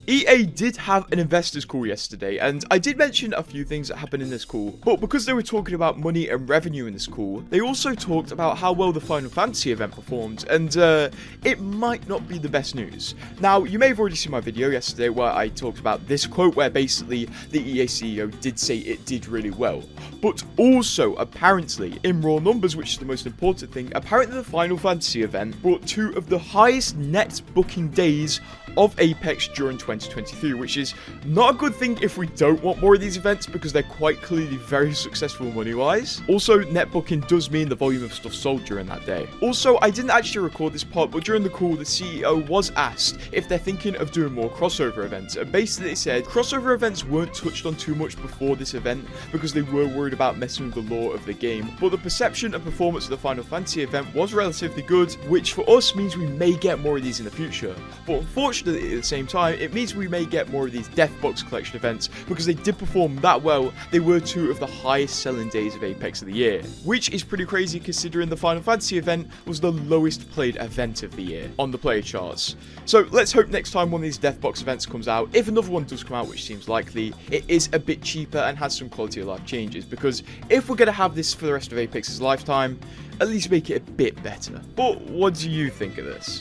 EA did have an investors call yesterday, and I did mention a few things that happened in this call, but because they were talking about money and revenue in this call, they also talked about how well the Final Fantasy event performed, and it might not be the best news. Now, you may have already seen my video yesterday where I talked about this quote where basically the EA CEO did say it did really well, but also apparently in raw numbers, which is the most important thing, apparently the Final Fantasy event brought 2 of the highest net booking days of Apex during 2023, which is not a good thing if we don't want more of these events because they're quite clearly very successful money-wise. Also, net booking does mean the volume of stuff sold during that day. Also, I didn't actually record this part, but during the call, the CEO was asked if they're thinking of doing more crossover events, and basically they said crossover events weren't touched on too much before this event because they were worried about messing with the lore of the game, but the perception and performance of the Final Fantasy event was relatively good, which for us means we may get more of these in the future. But unfortunately, at the same time, it means we may get more of these Death Box collection events because they did perform that well. They were 2 of the highest selling days of Apex of the year, which is pretty crazy considering the Final Fantasy event was the lowest played event of the year on the player charts. So let's hope next time one of these Death Box events comes out, if another one does come out, which seems likely, it is a bit cheaper and has some quality of life changes, because if we're going to have this for the rest of Apex's lifetime, at least make it a bit better. But what do you think of this?